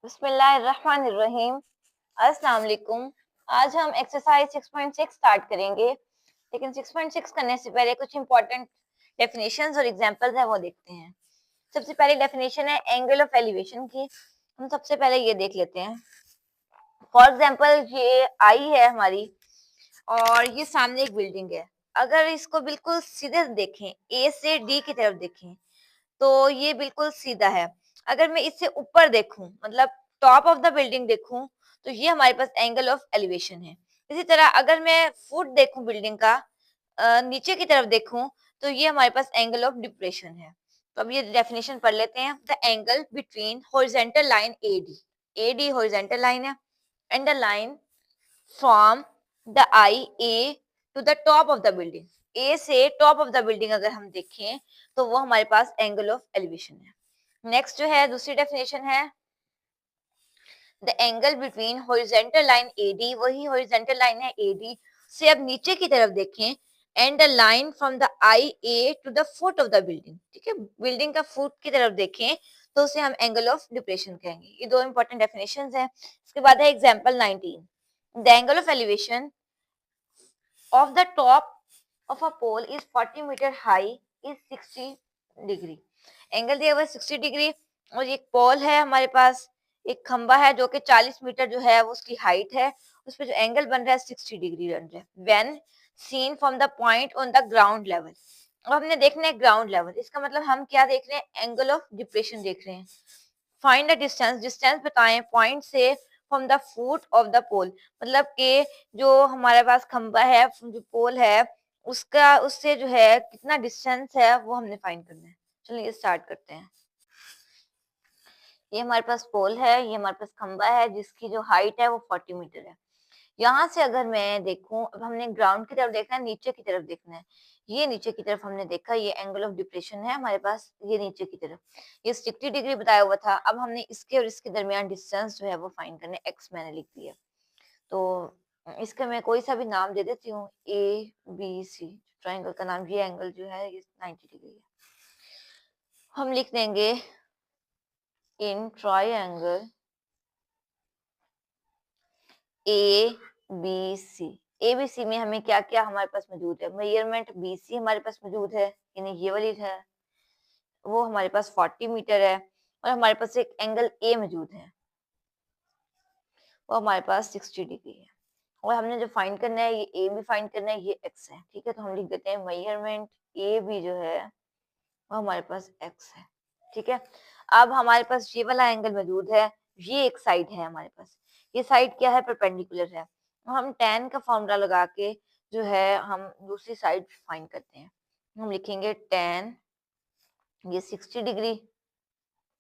बिस्मिल्लाहिर्रहमानिर्रहीम। अस्सलाम वालेकुम। आज हम एक्सरसाइज 6.6 स्टार्ट करेंगे, लेकिन 6.6 करने से पहले कुछ इंपॉर्टेंट डेफिनेशंस और एग्जांपल्स हैं वो देखते हैं। सबसे पहले डेफिनेशन है एंगल ऑफ एलिवेशन की। हम सबसे पहले ये देख लेते हैं। फॉर एग्जांपल ये आई है हमारी और ये सामने एक बिल्डिंग है। अगर इसको बिल्कुल सीधे देखें, ए से डी की तरफ देखें, तो ये बिल्कुल सीधा है। अगर मैं इससे ऊपर देखूं, मतलब टॉप ऑफ द बिल्डिंग देखूं, तो ये हमारे पास एंगल ऑफ एलिवेशन है। इसी तरह अगर मैं फुट देखूं बिल्डिंग का, नीचे की तरफ देखूं, तो ये हमारे पास एंगल ऑफ डिप्रेशन है। तो अब ये डेफिनेशन पढ़ लेते हैं। The angle between horizontal line AD, AD horizontal line है, and the line from the eye A to the top of the building, A से टॉप ऑफ द बिल्डिंग अगर हम देखें, तो वो हमारे पास एंगल ऑफ एलिवेशन है। नेक्स्ट जो है दूसरी डेफिनेशन है the angle between horizontal line AD, वही हॉरिजॉन्टल लाइन है एडी से अब नीचे की तरफ देखें, and the line from the eye A to the foot of the building, ठीक है, बिल्डिंग का फुट की तरफ देखें, तो उसे हम एंगल ऑफ डिप्रेशन कहेंगे। ये दो इंपॉर्टेंट डेफिनेशंस हैं। इसके बाद है example 19। The angle of elevation of the top of a pole is 40 meter high is 60 degree. Angle दिया हुआ है 60 डिग्री, और एक पोल है हमारे पास, एक खंबा है जो कि 40 मीटर जो है वो उसकी हाइट है, उस पर जो एंगल बन रहा है 60 डिग्री बन रहा है। When seen from the point on the ground level. अब हमने देखना है ग्राउंड लेवल, इसका मतलब हम क्या देख रहे हैं, एंगल ऑफ डिप्रेशन देख रहे हैं। फाइंड द डिस्टेंस, डिस्टेंस बताएं पॉइंट से from the foot of the pole, मतलब कि जो हमारे पास खंबा है, जो पोल है, उसका उससे जो है कितना डिस्टेंस है वो हमने फाइंड करना है। चलिए स्टार्ट करते हैं। ये हमारे पास पोल है, ये हमारे पास खंबा है जिसकी जो हाइट है वो 40 मीटर है। यहाँ से अगर मैं देखूं, अब हमने ग्राउंड की तरफ देखना है, नीचे की तरफ देखना है। ये नीचे की तरफ हमने देखा, ये एंगल ऑफ डिप्रेशन है हमारे पास, ये नीचे की तरफ ये 60 डिग्री बताया हुआ था। अब हमने इसके और इसके दरमियान डिस्टेंस जो है वो फाइंड करना है, एक्स मैंने लिख दिया। तो इसका मैं कोई सा भी नाम दे देती हूँ, ए बी सी। ट्राइंगल का नाम, ये एंगल जो है ये 90 डिग्री है। हम लिख देंगे in triangle A B C. A B C में हमें क्या क्या हमारे पास मौजूद है, मेजरमेंट बी सी हमारे पास मौजूद है, यानी ये वाली है, वो हमारे पास 40 मीटर है, और हमारे पास एक एंगल ए मौजूद है, वो हमारे पास 60 डिग्री है। और हमने जो फाइंड करना है, ये ए भी फाइंड करना है, ये एक्स है, ठीक है। तो हम लिख देते हैं मेजरमेंट ए बी जो है वो हमारे पास एक्स है, ठीक है। अब हमारे पास ये वाला एंगल मौजूद है, ये एक साइड है हमारे पास, ये साइड क्या है, परपेंडिकुलर है। तो हम tan का फॉर्मूला लगा के जो है हम दूसरी साइड फाइंड करते हैं। हम लिखेंगे tan, ये 60 degree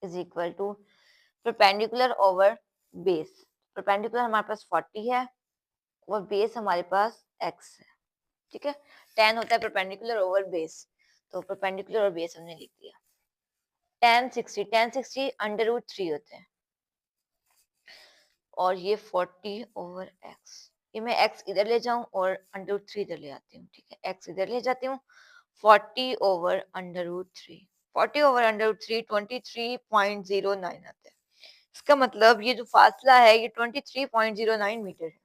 is equal to perpendicular over base. Perpendicular हमारे पास 40 है और बेस हमारे पास x है, ठीक है। tan होता है परपेंडिकुलर ओवर बेस, तो परपेंडिकुलर और बेस हमने लिख दिया। tan 60 √3 होते हैं, और ये 40 ओवर x। ये मैं x इधर ले जाऊं और √3 इधर ले आती हूँ, ठीक है, x इधर ले जाती हूँ, 40 ओवर √3, 40 ओवर √3 23.09 आता है। इसका मतलब ये जो फासला है ये 23.09 मीटर है।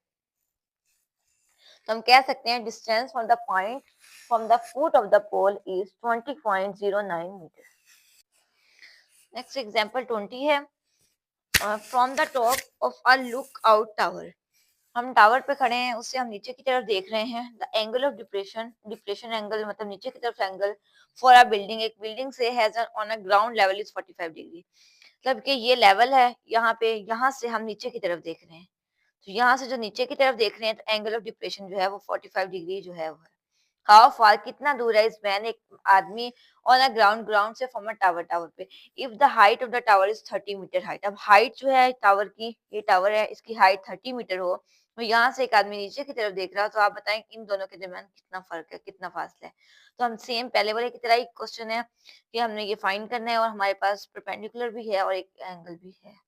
तो हम कह सकते हैं distance from the point from the foot of the pole is 20.09 meter. Next example 20 है। From the top of a look out tower, हम टावर पे खड़े हैं, उससे हम नीचे की तरफ देख रहे हैं। The angle of depression, depression angle मतलब नीचे की तरफ एंगल फॉर अ बिल्डिंग, एक बिल्डिंग से has on a ground level is 45 degree, मतलब कि ये लेवल है यहाँ पे, यहाँ से हम नीचे की तरफ देख रहे हैं। तो यहाँ से जो नीचे की तरफ देख रहे हैं, तो एंगल ऑफ डिप्रेशन जो है वो 45 डिग्री जो है वो है। हाउ फार, कितना दूर है इस मैन, एक आदमी ऑन अ ग्राउंड, ग्राउंड से फ्रॉम अ टावर, टावर पे। If the height of the tower is 30 meter height, अब हाइट जो है टावर की, ये टावर है, इसकी हाइट 30 मीटर हो, तो यहाँ से एक आदमी नीचे की तरफ देख रहा हो, तो आप बताएं इन दोनों के दरमियान कितना फर्क है, कितना फासला है। तो हम सेम पहले वाले की तरह ही क्वेश्चन है कि हमने ये फाइंड करना है, और हमारे पास परपेंडिकुलर भी है और एक एंगल भी है।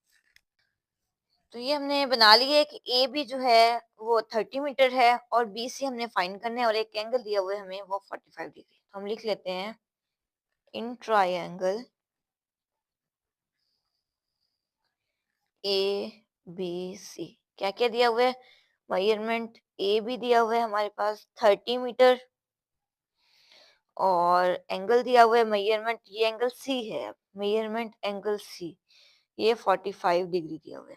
तो ये हमने बना लिया है कि ए बी जो है वो 30 मीटर है, और बी सी हमने फाइंड करना है, और एक एंगल दिया हुआ है हमें वो 45 डिग्री। तो हम लिख लेते हैं इन ट्रायंगल ए बी सी, क्या क्या दिया हुआ है, मेजरमेंट ए भी दिया हुआ है हमारे पास 30 मीटर, और एंगल दिया हुआ है मेजरमेंट, ये एंगल सी है, मेजरमेंट एंगल सी, ये 45 डिग्री दिया हुआ है।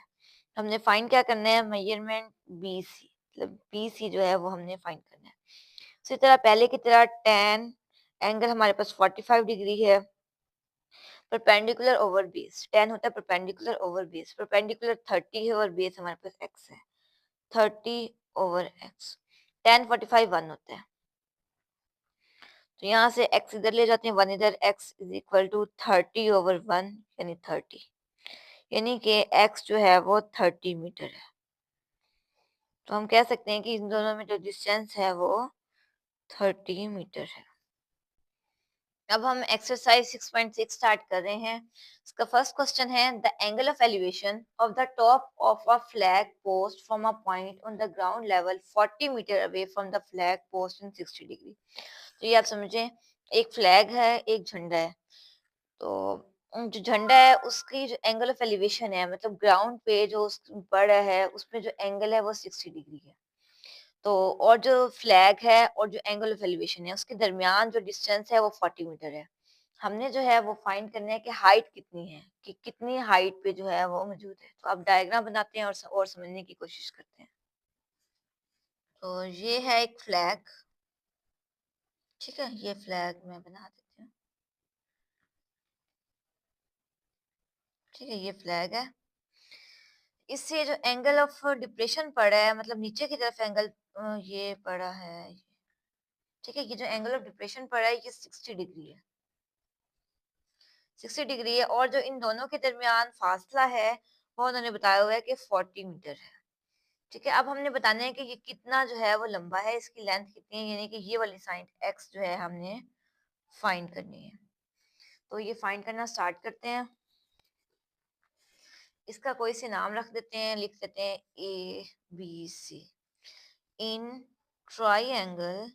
हमने फाइंड क्या करना है, मेजरमेंट बी सी, मतलब बी सी जो है वो हमने फाइंड करना है। इसी तरह पहले की तरह टेन, एंगल हमारे पास 45 डिग्री है, परपेंडिकुलर ओवर बेस, टेन होता है परपेंडिकुलर ओवर बेस, परपेंडिकुलर 30 है और बेस हमारे पास एक्स है, 30/x, टेन 45 1 होता है, तो यहाँ से x इधर ले जाते हैं, 1 इधर, x इज इक्वल टू 30/1 यानी 30, यानी कि x जो है वो 30 मीटर है। तो हम कह सकते हैं कि इन दोनों में जो डिस्टेंस है वो 30 मीटर है। अब हम एक्सरसाइज 6.6 स्टार्ट कर रहे हैं। इसका फर्स्ट क्वेश्चन है, the angle of elevation of the top of a flag post from a point on the ground level 40 meter away from the flag post in 60 degree. तो ये आप समझें, एक फ्लैग है, एक झंडा है, तो जो झंडा है उसकी जो एंगल ऑफ एलिवेशन है, मतलब ग्राउंड पे जो बढ़ रहा है उसमें जो एंगल है वो 60 डिग्री है। तो और जो फ्लैग है और जो एंगल ऑफ एलिवेशन है उसके दरमियान जो डिस्टेंस है वो 40 मीटर है। हमने जो है वो फाइंड करना है कि हाइट कितनी है, कि कितनी हाइट पे जो है वो मौजूद है। तो अब डायग्राम बनाते हैं और समझने की कोशिश करते हैं। तो ये है एक फ्लैग, ठीक है, ये फ्लैग मैं बना देती हूँ, ठीक है, ये फ्लैग है। इससे जो एंगल ऑफ डिप्रेशन पड़ा है, मतलब नीचे की तरफ एंगल ये पड़ा है, ठीक है, ये जो एंगल ऑफ डिप्रेशन पड़ा है ये 60 डिग्री है, 60 डिग्री है, और जो इन दोनों के दरमियान फासला है वो उन्होंने बताया हुआ है कि 40 मीटर है। ठीक है, अब हमने बताना है कि ये कितना जो है वो लंबा है, इसकी लेंथ कितनी है, यानी कि ये वाली साइन एक्स जो है हमने फाइंड करनी है। तो ये फाइंड करना स्टार्ट करते हैं। इसका कोई से नाम रख देते हैं, लिख देते हैं A B C. In triangle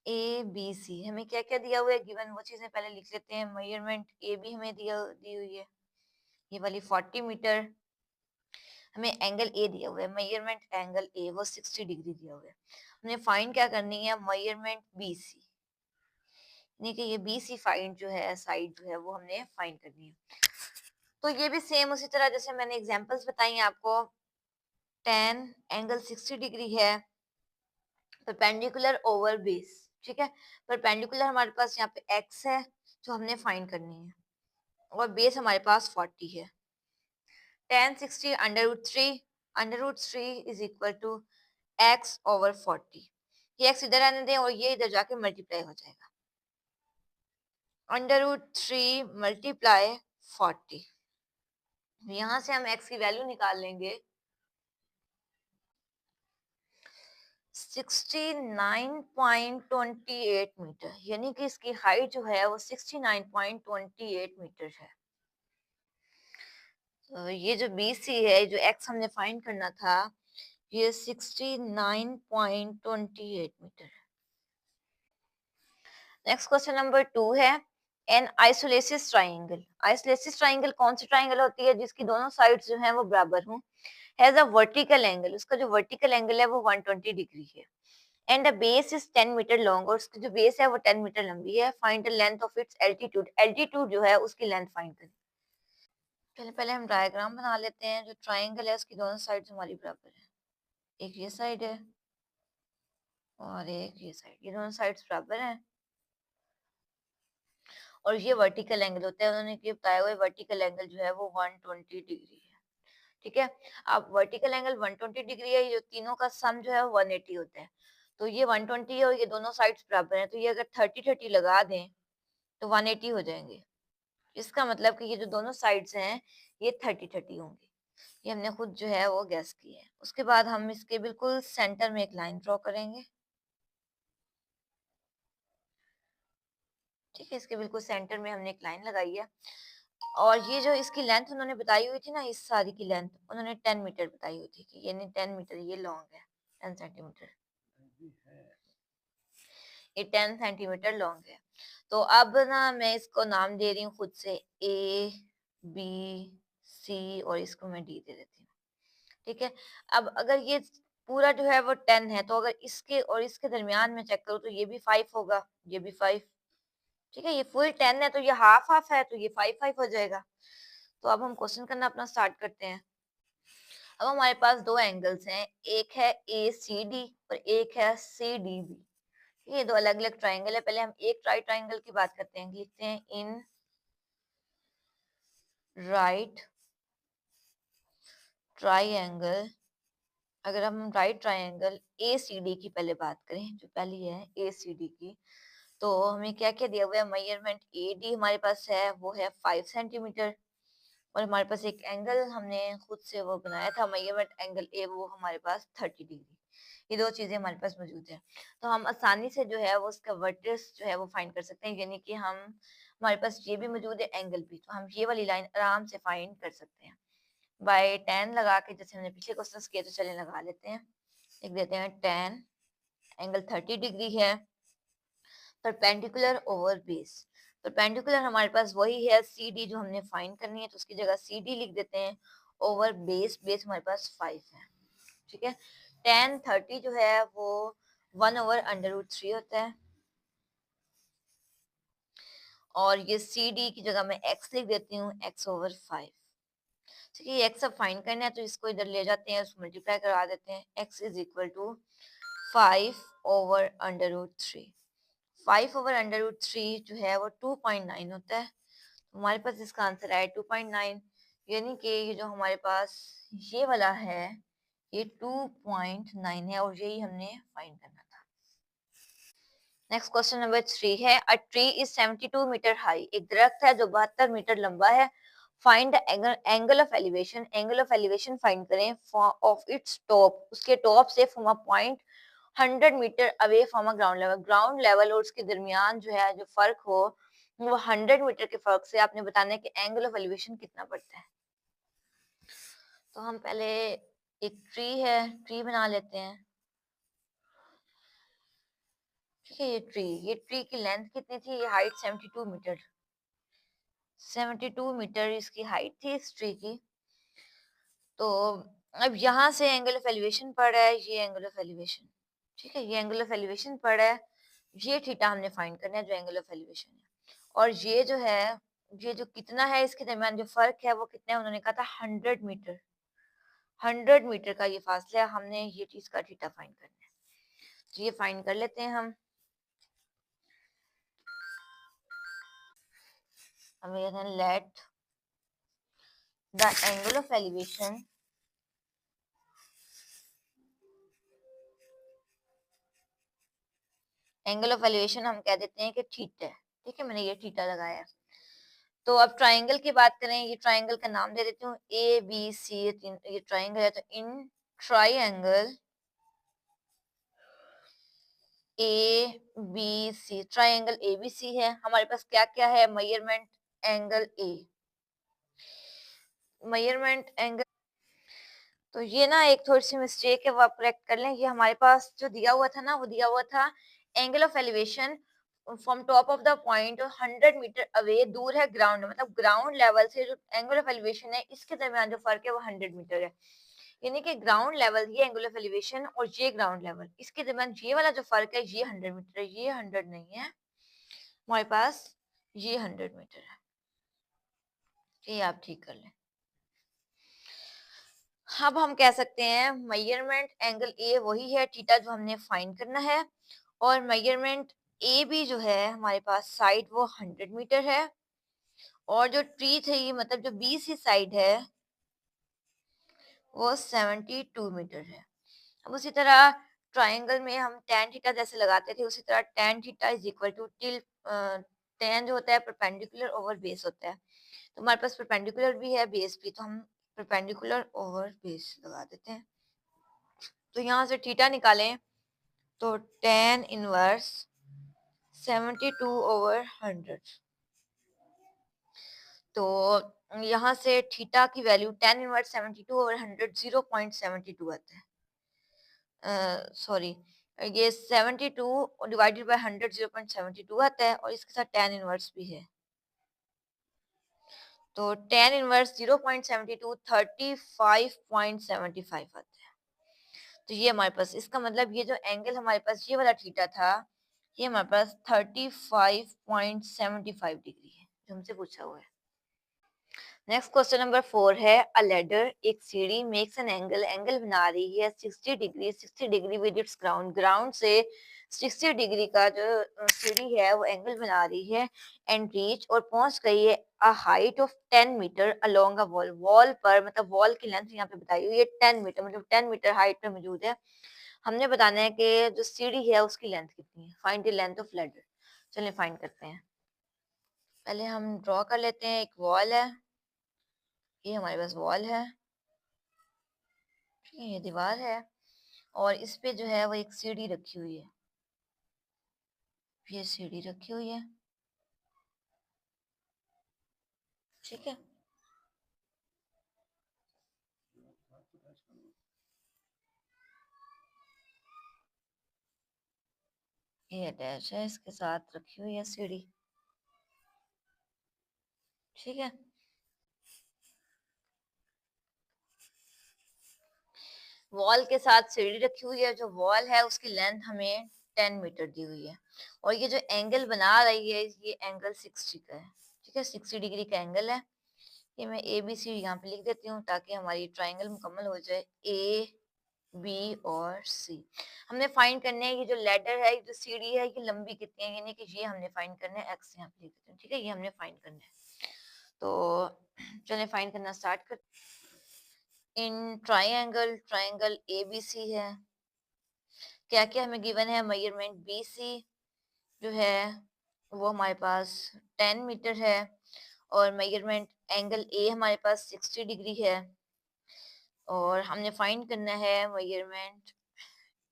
A B C हमें क्या क्या दिया हुआ है, गिवन वो चीजें पहले लिख लेते हैं। मेजरमेंट ए भी हमें दी हुई है, ये वाली 40 मीटर। हमें एंगल ए दिया हुआ है, मेजरमेंट एंगल ए वो 60 डिग्री दिया हुआ है। हमने फाइंड क्या करनी है, मेजरमेंट बी सी, यानी कि ये बी सी फाइंड जो है, साइड जो है वो हमने फाइंड करनी है। तो ये भी सेम उसी तरह जैसे मैंने एग्जांपल्स बताई हैं आपको। टेन एंगल 60 डिग्री है, परपेंडिकुलर ओवर बेस, ठीक है, परपेंडिकुलर हमारे पास यहाँ पे एक्स है जो हमने फाइंड करनी है, और बेस हमारे पास 40 है। Tan 60 under root three is equal to x/40। ये x इधर आने दें और ये इधर जाके मल्टीप्लाई हो जाएगा, अंडर रूट 3 मल्टीप्लाई 40। यहाँ से हम x की वैल्यू निकाल लेंगे, 69.28 मीटर, यानी कि इसकी हाइट जो है वो 69.28 मीटर है। तो ये जो बी सी है, जो x हमने फाइंड करना था, ये 69.28 मीटर है। नेक्स्ट क्वेश्चन नंबर 2 है, N isosceles triangle. Isosceles triangle कौन सी ट्राइंगल होती है, जिसकी दोनों साइड्स जो हैं वो बराबर हों, हैज अ वर्टिकल एंगल, उसका जो वर्टिकल एंगल है वो 120 डिग्री है, and the base is 10 meter long, और उसकी जो बेस है वो 10 मीटर लंबी है। Find the length of its altitude, altitude जो है उसकी लेंथ फाइंड करें। पहले पहले हम डायग्राम बना लेते हैं। जो ट्राइंगल है उसकी दोनों साइड्स हमारी बराबर है, एक ये साइड है और एक ये साइड, ये दोनों साइड्स बराबर हैं, और ये वर्टिकल एंगल होता है, उन्होंने ये बताया हुआ है वर्टिकल एंगल जो है वो 120 डिग्री है। ठीक है, अब वर्टिकल एंगल 120 डिग्री है, ये तीनों का सम जो है वो 180 होता है। तो ये 120 है और ये दोनों साइड्स बराबर हैं, तो ये अगर 30-30 लगा दें तो 180 हो जाएंगे। इसका मतलब कि ये जो दोनों साइड्स हैं ये 30-30 होंगे। ये हमने खुद जो है वो गैस किया है। उसके बाद हम इसके बिल्कुल सेंटर में एक लाइन ड्रॉ करेंगे, ठीक है, इसके बिल्कुल सेंटर में हमने एक लाइन लगाई है, और ये जो इसकी लेंथ उन्होंने बताई हुई थी ना, इस सारी की लेंथ उन्होंने 10 मीटर बताई हुई थी, कि यानी 10 मीटर ये लॉन्ग है, 10 सेंटीमीटर, ये 10 सेंटीमीटर लॉन्ग है। तो अब ना मैं इसको नाम दे रही हूँ खुद से ए बी, सी और इसको मैं डी दे देती हूँ। ठीक है, अब अगर ये पूरा जो है वो 10 है, तो अगर इसके और इसके दरमियान में चेक करूँ तो ये भी 5 होगा, ये भी 5। ठीक है, ये फुल 10 है तो ये हाफ हाफ है, तो ये 5 5 हो जाएगा। तो अब हम क्वेश्चन करना अपना स्टार्ट करते हैं। अब हमारे पास दो एंगल्स हैं, एक है ए सी डी और एक है सी डी बी। ये दो अलग अलग ट्राइंगल है। पहले हम एक राइट ट्राइंगल की बात करते हैं, लिखते हैं इन राइट ट्राइंगल। अगर हम right triangle A C D की पहले बात करें, जो पहली है ए सी डी की, तो हमें क्या क्या दिया हुआ है, मेजरमेंट ए डी हमारे पास है वो है 5 सेंटीमीटर, और हमारे पास एक एंगल हमने खुद से वो बनाया था मेजरमेंट एंगल ए, वो हमारे पास 30 डिग्री। ये दो चीजें हमारे पास मौजूद है, तो हम आसानी से जो है वो उसका वर्टेक्स जो है वो फाइंड कर सकते हैं, यानी कि हम हमारे पास ये भी मौजूद है एंगल भी, तो हम ये वाली लाइन आराम से फाइंड कर सकते हैं बाय tan लगा के, जैसे हमने पिछले क्वेश्चन किए, तो चले लगा लेते हैं। लिख देते हैं tan एंगल 30 डिग्री है, परपेंडिकुलर ओवर बेस। परपेंडिकुलर हमारे पास वही है सी डी जो हमने फाइंड करनी है, तो उसकी जगह सी डी लिख देते हैं। ओवर बेस, बेस हमारे पास 5 है। ठीक है, tan 30 जो है वो 1/√3 होता है, और ये सी डी की जगह मैं x लिख देती हूँ, x/5। ठीक है, x अब फाइंड करना है तो इसको इधर ले जाते हैं, उसको मल्टीप्लाई करा देते हैं। x is equal to 5/√3। 5/√3 जो है वो 2.9 होता है, तो हमारे पास इसका आंसर है 2.9, यानी कि ये जो हमारे पास ये वाला है ये 2.9 है, और यही हमने फाइंड करना था। नेक्स्ट क्वेश्चन नंबर 3 है, a tree is 72 meter high. एक दरख्त है जो 72 मीटर लंबा है। Find the angle of elevation. Angle of elevation find करें ऑफ इट्स टॉप, उसके टॉप से from a point 100 meter away from a ground level. Ground level और उसके दरमियान जो है जो फर्क हो वो 100 मीटर के फर्क से आपने बताना है कि एंगल ऑफ एलिवेशन कितना पड़ता है। तो हम पहले एक ट्री है, ट्री बना लेते हैं। ठीक है, ये ट्री की लेंथ कितनी थी, ये हाइट 72 मीटर, 72 मीटर इसकी हाइट थी इस ट्री की। तो अब यहाँ से एंगल ऑफ एलिवेशन पड़ रहा है, ये एंगल ऑफ एलिवेशन। ठीक है, ये एंगल ऑफ एलिवेशन पड़ रहा है, ये थीटा हमने फाइंड करना है जो एंगल ऑफ एलिवेशन है, और ये जो है ये जो कितना है इसके दरमियान जो फर्क है वो कितना है, उन्होंने कहा था 100 मीटर। 100 मीटर का ये फासला है, हमने ये चीज का थीटा फाइंड करना है, तो ये फाइंड कर लेते हैं हम। हमें कहते हैं let the angle of elevation angle of elevation हम कह देते हैं कि थीटा है। ठीक है, मैंने ये थीटा लगाया है। तो अब ट्राइंगल की बात करें, ये ट्राइंगल का नाम दे देती हूँ ए बी सी, ये ट्राइंगल है, तो in triangle A B C, triangle A B C है, हमारे पास क्या क्या है, measurement angle A, measurement angle. तो ये ना एक थोड़ी सी मिस्टेक है, वो आप करेक्ट कर लें। ये हमारे पास जो दिया हुआ था ना, वो दिया हुआ था angle of elevation from top of the point 100 meter away, दूर है ग्राउंड, मतलब ग्राउंड लेवल से जो एंगल ऑफ एलिवेशन है इसके दरमियान जो फर्क है वो 100 मीटर है, यानी कि ग्राउंड लेवल ये एंगल ऑफ एलिवेशन और ये ग्राउंड लेवल, इसके दरमियान ये वाला जो फर्क है ये 100 मीटर है, ये 100 नहीं है हमारे पास, ये 100 मीटर है। ये आप ठीक कर लें। अब हम कह सकते हैं मेजरमेंट एंगल ए वही है थीटा जो हमने फाइंड करना है, और मेजरमेंट ए बी जो है हमारे पास साइड वो 100 मीटर है, और जो ट्री थी मतलब जो बी सी साइड है वो 72 मीटर है। अब उसी तरह ट्राइंगल में हम tan थीटा जैसे लगाते थे, उसी तरह tan theta is equal to till tan जो होता है परपेंडिकुलर ओवर बेस होता है, तो हमारे पास परपेंडिकुलर भी है बेस भी, तो हम परपेंडिकुलर ओवर बेस लगा देते हैं। तो यहाँ से थीटा निकालें तो tan इनवर्स 72/100, तो यहाँ से थीटा की वैल्यू tan इनवर्स 72/100 0.72 आता है, सॉरी ये 72 डिवाइडेड बाय 100 0.72 आता है, और इसके साथ tan इनवर्स भी है, तो tan इनवर्स 0.72 35.75 आता है। तो ये हमारे पास, इसका मतलब ये जो एंगल हमारे पास ये वाला थीटा था, ये हमारे पास 35.75 डिग्री है जो हमसे पूछा हुआ है। नेक्स्ट क्वेश्चन नंबर 4 है, अ लेडर, एक सीढ़ी, मेक्स एन एंगल, एंगल बना रही है 60 degree with its ground, ground से 60 डिग्री का जो सीढ़ी है वो एंगल बना रही है, एंड रीच, और पहुंच गई है a height of 10 meter along a wall, wall पर, मतलब वॉल की लेंथ यहाँ पे बताई हुई है 10 मीटर, मतलब 10 मीटर हाइट पे मौजूद है। हमने बताना है कि जो सीढ़ी है उसकी लेंथ कितनी है, find the length of ladder. चलिए फाइंड करते हैं। पहले हम ड्रॉ कर लेते हैं, एक वॉल है, ये हमारे पास वॉल है, ठीक है, ये दीवार है, और इस पे जो है वो एक सीढ़ी रखी हुई है, ये सीढ़ी रखी हुई है, ठीक है। ये अटैच है, इसके साथ रखी हुई है सीढ़ी, ठीक है। वॉल के साथ सीढ़ी रखी हुई है, जो वॉल है उसकी लेंथ हमें 10 मीटर दी हुई है, और ये जो एंगल बना रही है ये एंगल 60 का है, ठीक है, 60 डिग्री का एंगल है। ये मैं ए बी सी यहाँ पे लिख देती हूँ ताकि हमारी ट्राइंगल मुकम्मल हो जाए, ए बी और सी। हमने फाइंड करने है, ये जो लेडर है, ये जो सीढ़ी है, ये लंबी कितनी है, यानी कि ये हमने फाइंड करना है, एक्स यहाँ पे लिख देते हैं, ठीक है, ये हमने फाइंड करना है। तो चलिए फाइंड करना स्टार्ट कर। In triangle, triangle A B C है, क्या क्या हमें गिवन है, मेजरमेंट बी सी जो है वो हमारे पास 10 मीटर है, और मेजरमेंट एंगल ए हमारे पास 60 डिग्री है, और हमने फाइंड करना है मेजरमेंट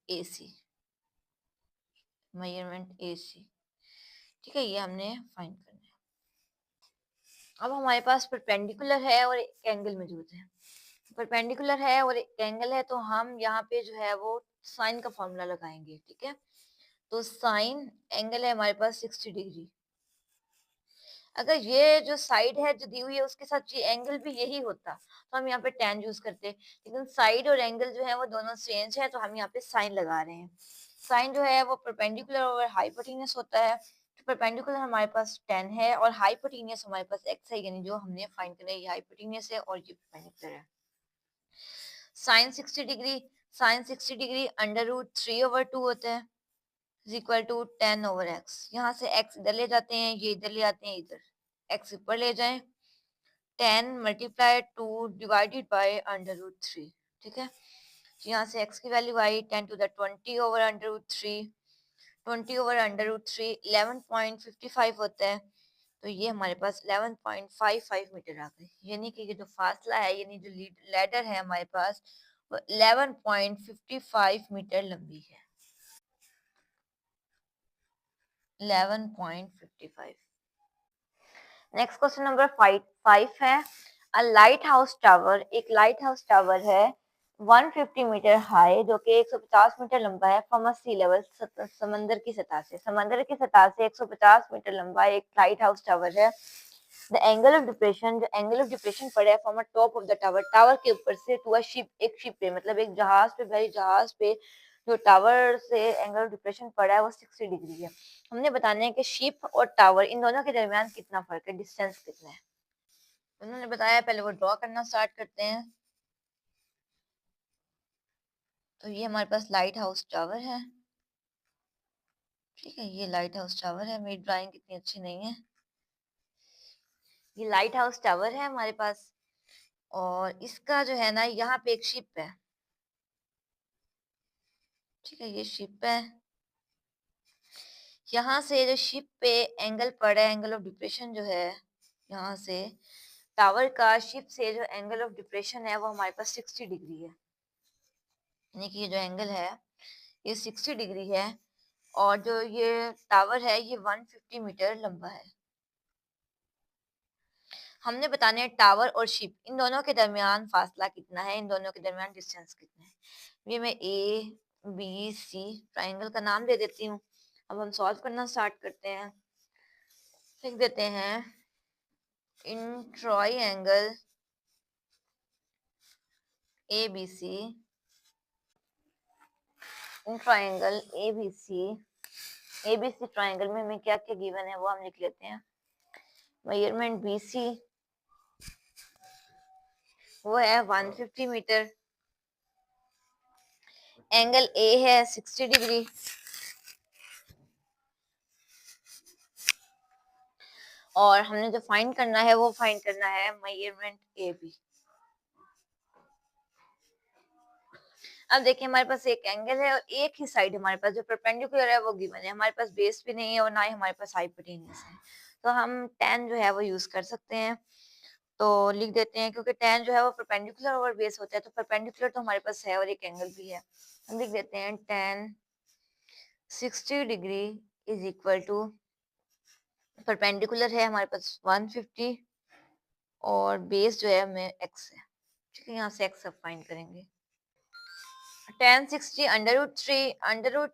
ए सी, मेजरमेंट ए सी, ठीक है, ये हमने फाइंड करना है। अब हमारे पास परपेंडिकुलर है और एक एंगल मौजूद है, परपेंडिकुलर है और एक एंगल है, तो हम यहाँ पे जो है वो साइन का फॉर्मूला लगाएंगे, ठीक है। तो साइन एंगल है हमारे पास 60 डिग्री, अगर ये जो साइड है जो दी हुई है उसके साथ ये एंगल भी यही होता तो हम यहाँ पे tan यूज करते, लेकिन साइड और एंगल जो है वो दोनों चेंज है, तो हम यहाँ पे साइन लगा रहे हैं। साइन जो है वो परपेंडिकुलर और हाइपोटेन्यूस होता है, तो परपेंडिकुलर हमारे पास 10 है और हाइपोटेन्यूस हमारे पास x है, यानी जो हमने फाइंड करना है ये हाइपोटेन्यूस है और ये परपेंडिकुलर है। साइन 60 डिग्री, साइन 60 डिग्री √3/2 होता है, इज इक्वल टू 10/x। यहाँ से x इधर ले जाते हैं, ये इधर ले आते हैं, इधर x ऊपर ले जाएं, 10 मल्टीप्लाई 2 डिवाइडेड बाय √3, ठीक है। तो यहाँ से x की वैल्यू आई 10 टू द 20/√3, 20/√3 11.55 होता है, तो ये हमारे पास 11.55 मीटर आ गए, यानी कि ये जो फासला है, यानी जो लैडर है हमारे पास वो 11.55 मीटर लंबी है, 11.55। नेक्स्ट क्वेश्चन नंबर 5 है, अ लाइट हाउस टावर, एक लाइट हाउस टावर है 150 मीटर हाई, जो कि 150 मीटर लंबा है, फ्रॉम अ सी लेवल, समंदर की सतह से, समंदर की सतह से 150 मीटर लंबा एक लाइट हाउस टावर है। द एंगल ऑफ डिप्रेशन, जो एंगल ऑफ डिप्रेशन पड़ा है from a top of the tower, tower के ऊपर से टू अ शिप, एक शिप पे, मतलब एक जहाज पे, भाई जहाज पे जो टावर से एंगल ऑफ डिप्रेशन पड़ा है वो 60 डिग्री है। हमने बताना है कि शिप और टावर इन दोनों के दरमियान कितना फर्क है, डिस्टेंस कितना है। उन्होंने बताया, पहले वो ड्रॉ करना स्टार्ट करते हैं। तो ये हमारे पास लाइट हाउस टावर है, ठीक है, ये लाइट हाउस टावर है, मेरी ड्राइंग इतनी अच्छी नहीं है, ये लाइट हाउस टावर है हमारे पास, और इसका जो है ना यहाँ पे एक शिप है, ठीक है, ये शिप है, यहाँ से जो शिप पे एंगल पड़ा है, एंगल ऑफ डिप्रेशन जो है, यहाँ से टावर का शिप से जो एंगल ऑफ डिप्रेशन है वो हमारे पास 60 डिग्री है, यानी कि ये जो एंगल है ये 60 डिग्री है, और जो ये टावर है ये 150 मीटर लंबा है। हमने बताने हैं टावर और शिप इन दोनों के दरमियान फासला कितना है, इन दोनों के दरमियान डिस्टेंस कितना है। ये मैं ए बी सी ट्राइंगल का नाम दे देती हूँ। अब हम सॉल्व करना स्टार्ट करते हैं, लिख देते हैं in triangle ABC, in triangle ABC triangle में हमें क्या क्या गिवन है वो हम लिख लेते हैं। मेजरमेंट BC वो है 150 मीटर, एंगल A है 60 डिग्री, और हमने जो फाइंड करना है वो फाइंड करना है मेजरमेंट AB। अब देखिए हमारे पास एक एंगल है और एक ही साइड हमारे पास जो परपेंडिकुलर है वो गिवन है, हमारे पास बेस भी नहीं है और ना ही हमारे पास हाइपोटेन्यूज है, तो हम tan जो है वो यूज कर सकते हैं। तो लिख देते हैं, क्योंकि tan जो है वो परपेंडिकुलर और बेस होता है, तो परपेंडिकुलर तो हमारे पास है और एक एंगल भी है, हम लिख देते हैं tan 60 degree is equal to, perpendicular है हमारे पास 150 और बेस जो है हमें x है, ठीक है, यहाँ से x सब फाइंड करेंगे। tan 60 under root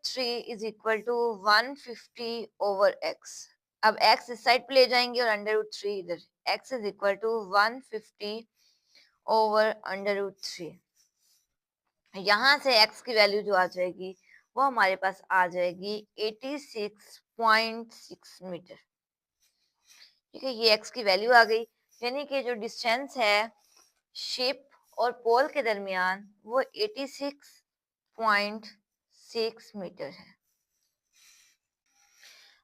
three is equal to 150 over x। अब x इस साइड पे ले जाएंगे और अंडर रूट थ्री इधर, x is equal to 150 over under root three. यहाँ से x की वैल्यू जो आ जाएगी वो हमारे पास आ जाएगी 86.6 मीटर, ठीक है, ये x की वैल्यू आ गई, यानी कि जो डिस्टेंस है शिप और पोल के दरमियान वो 86.6 मीटर है।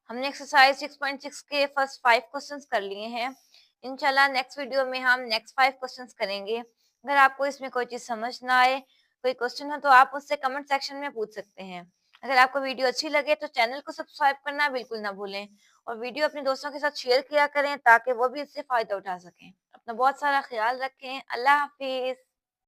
हमने एक्सरसाइज 6.6 के फर्स्ट 5 क्वेश्चंस कर लिए हैं। इंशाल्लाह नेक्स्ट वीडियो में हम नेक्स्ट 5 क्वेश्चंस करेंगे। अगर आपको इसमें कोई चीज समझ ना आए, कोई क्वेश्चन हो, तो आप उससे कमेंट सेक्शन में पूछ सकते हैं। अगर आपको वीडियो अच्छी लगे तो चैनल को सब्सक्राइब करना बिल्कुल ना भूलें और वीडियो अपने दोस्तों के साथ शेयर किया करें ताकि वो भी इससे फायदा उठा सकें। अपना बहुत सारा ख्याल रखें। अल्लाह हाफिज।